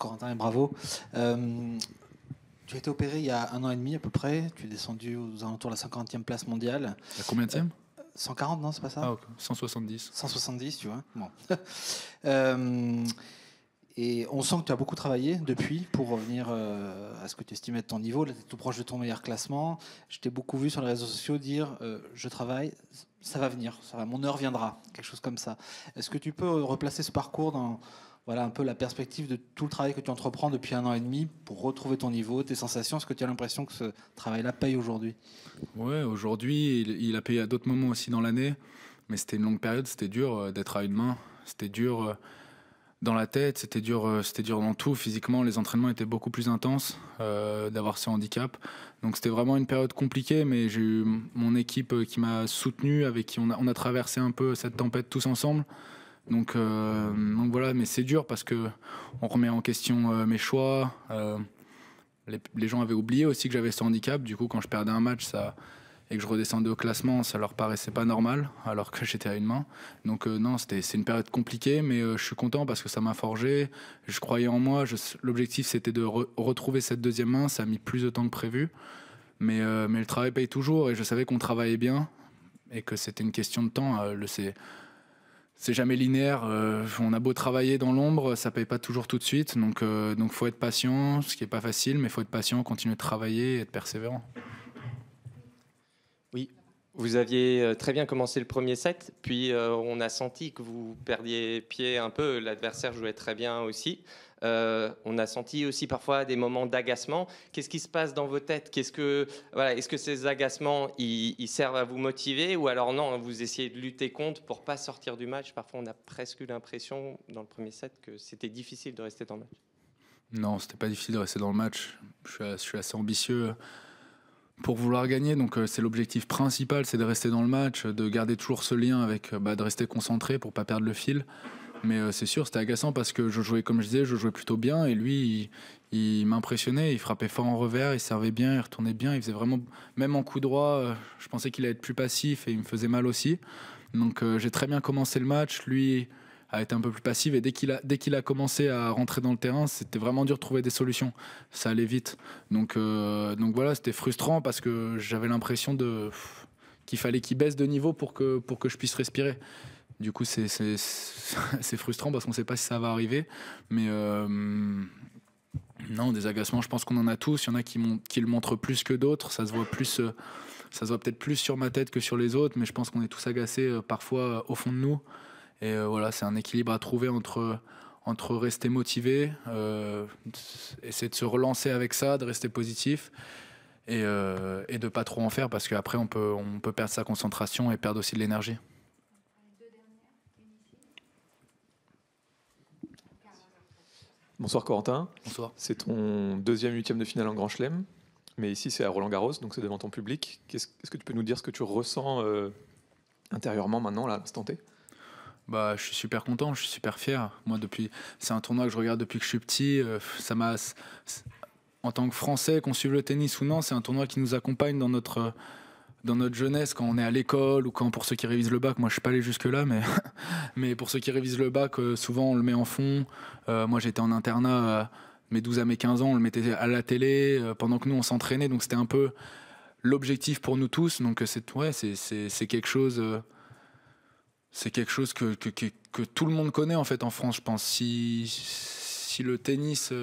Corentin, et bravo. Tu as été opéré il y a 1 an et demi à peu près. Tu es descendu aux alentours de la 50e place mondiale. La combienième 140, non, c'est pas ça? Ah, ok. 170. 170, tu vois. Bon. Euh, et on sent que tu as beaucoup travaillé depuis pour revenir à ce que tu estimais de ton niveau. Là, tu es tout proche de ton meilleur classement. Je t'ai beaucoup vu sur les réseaux sociaux dire je travaille, ça va venir, mon heure viendra, quelque chose comme ça. Est-ce que tu peux replacer ce parcours dans voilà, un peu la perspective de tout le travail que tu entreprends depuis 1 an et demi pour retrouver ton niveau, tes sensations? Est-ce que tu as l'impression que ce travail-là paye aujourd'hui? Ouais, aujourd'hui, il a payé à d'autres moments aussi dans l'année, mais c'était une longue période, c'était dur d'être à une main, c'était dur dans la tête, c'était dur dans tout. Physiquement, les entraînements étaient beaucoup plus intenses, d'avoir ce handicap. Donc c'était vraiment une période compliquée, mais j'ai eu mon équipe qui m'a soutenu, avec qui on a traversé un peu cette tempête tous ensemble. Donc voilà, mais c'est dur parce que on remet en question mes choix. Les gens avaient oublié aussi que j'avais ce handicap. Du coup, quand je perdais un match et que je redescendais au classement, ça leur paraissait pas normal, alors que j'étais à une main. Donc non, c'est une période compliquée, mais je suis content parce que ça m'a forgé. Je croyais en moi. L'objectif, c'était de retrouver cette deuxième main. Ça a mis plus de temps que prévu. Mais le travail paye toujours et je savais qu'on travaillait bien et que c'était une question de temps. C'est jamais linéaire. On a beau travailler dans l'ombre, ça paye pas toujours tout de suite. Donc faut être patient, ce qui est pas facile, mais faut être patient, continuer de travailler et être persévérant. Oui, vous aviez très bien commencé le premier set, puis on a senti que vous perdiez pied un peu. L'adversaire jouait très bien aussi. On a senti aussi parfois des moments d'agacement. Qu'est-ce qui se passe dans vos têtes? Est-ce que ces agacements ils servent à vous motiver, ou alors non, vous essayez de lutter contre pour pas sortir du match? Parfois, on a presque eu l'impression dans le premier set que c'était difficile de rester dans le match. Non, c'était pas difficile de rester dans le match. Je suis assez ambitieux pour vouloir gagner, donc c'est l'objectif principal, c'est de rester dans le match, de garder toujours ce lien avec, de rester concentré pour pas perdre le fil. Mais c'est sûr, c'était agaçant parce que je jouais, comme je disais, je jouais plutôt bien et lui, il m'impressionnait, il frappait fort en revers, il servait bien, il retournait bien, il faisait vraiment, même en coup droit, je pensais qu'il allait être plus passif et il me faisait mal aussi. Donc j'ai très bien commencé le match, lui a été un peu plus passif et dès qu'il a commencé à rentrer dans le terrain, c'était vraiment dur de trouver des solutions. Ça allait vite. Donc voilà, c'était frustrant parce que j'avais l'impression qu'il fallait qu'il baisse de niveau pour que je puisse respirer. Du coup, c'est frustrant parce qu'on ne sait pas si ça va arriver. Mais non, des agacements, je pense qu'on en a tous. Il y en a qui le montrent plus que d'autres. Ça se voit peut-être plus sur ma tête que sur les autres, mais je pense qu'on est tous agacés parfois au fond de nous. Et voilà, c'est un équilibre à trouver entre rester motivé, essayer de se relancer avec ça, de rester positif et de pas trop en faire parce qu'après on peut perdre sa concentration et perdre aussi de l'énergie. Bonsoir Corentin. Bonsoir. C'est ton deuxième huitième de finale en Grand Chelem, mais ici c'est à Roland-Garros, donc c'est devant ton public. Est-ce que tu peux nous dire ce que tu ressens intérieurement maintenant, là, à l'instant T? Je suis super content, je suis super fier. Moi, c'est un tournoi que je regarde depuis que je suis petit. En tant que Français, qu'on suive le tennis ou non, c'est un tournoi qui nous accompagne dans notre jeunesse, quand on est à l'école ou pour ceux qui révisent le bac. Moi, je suis pas allé jusque-là, mais pour ceux qui révisent le bac, souvent on le met en fond. Moi, j'étais en internat, mes 12 à mes 15 ans, on le mettait à la télé pendant que nous, on s'entraînait. Donc, c'était un peu l'objectif pour nous tous. Donc, c'est quelque chose... c'est quelque chose que tout le monde connaît en fait en France, je pense. Si le tennis,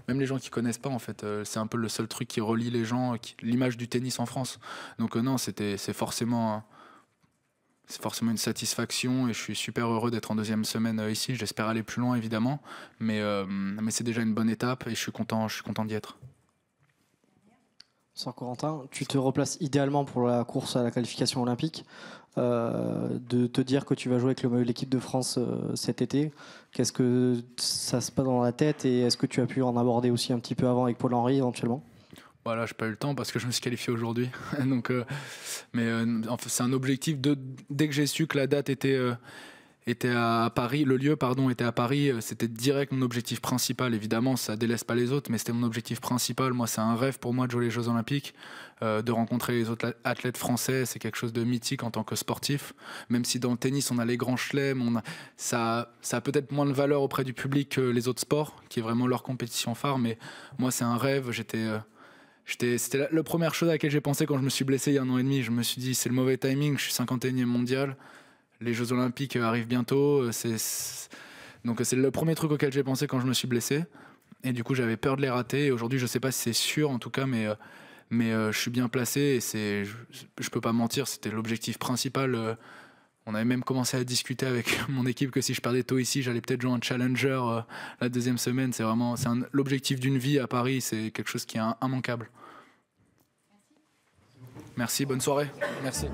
même les gens qui connaissent pas en fait, c'est un peu le seul truc qui relie les gens, l'image du tennis en France. Donc non, c'est forcément une satisfaction et je suis super heureux d'être en deuxième semaine ici. J'espère aller plus loin évidemment, mais c'est déjà une bonne étape et je suis content d'y être. Bonsoir Corentin, tu te replaces idéalement pour la course à la qualification olympique. De te dire que tu vas jouer avec l'équipe de France cet été, qu'est-ce que ça se passe dans la tête et est-ce que tu as pu en aborder aussi un petit peu avant avec Paul-Henri éventuellement? Voilà, j'ai pas eu le temps parce que je me suis qualifié aujourd'hui. Donc, c'est un objectif dès que j'ai su que la date était était à Paris, le lieu pardon était à Paris, c'était direct mon objectif principal. Évidemment, ça délaisse pas les autres, mais c'était mon objectif principal. Moi, c'est un rêve pour moi de jouer les Jeux Olympiques, de rencontrer les autres athlètes français. C'est quelque chose de mythique en tant que sportif. Même si dans le tennis, on a les grands chelems, ça a peut-être moins de valeur auprès du public que les autres sports, qui est vraiment leur compétition phare. Mais moi, c'est un rêve. C'était la première chose à laquelle j'ai pensé quand je me suis blessé il y a 1 an et demi. Je me suis dit, c'est le mauvais timing, je suis 51e mondial, les Jeux Olympiques arrivent bientôt. Donc c'est le premier truc auquel j'ai pensé quand je me suis blessé. Et du coup, j'avais peur de les rater. Et aujourd'hui, je ne sais pas si c'est sûr, en tout cas, mais je suis bien placé. Et je ne peux pas mentir, c'était l'objectif principal. On avait même commencé à discuter avec mon équipe que si je perdais tôt ici, j'allais peut-être jouer un challenger la 2e semaine. C'est l'objectif d'une vie à Paris. C'est quelque chose qui est immanquable. Merci, bonne soirée. Merci.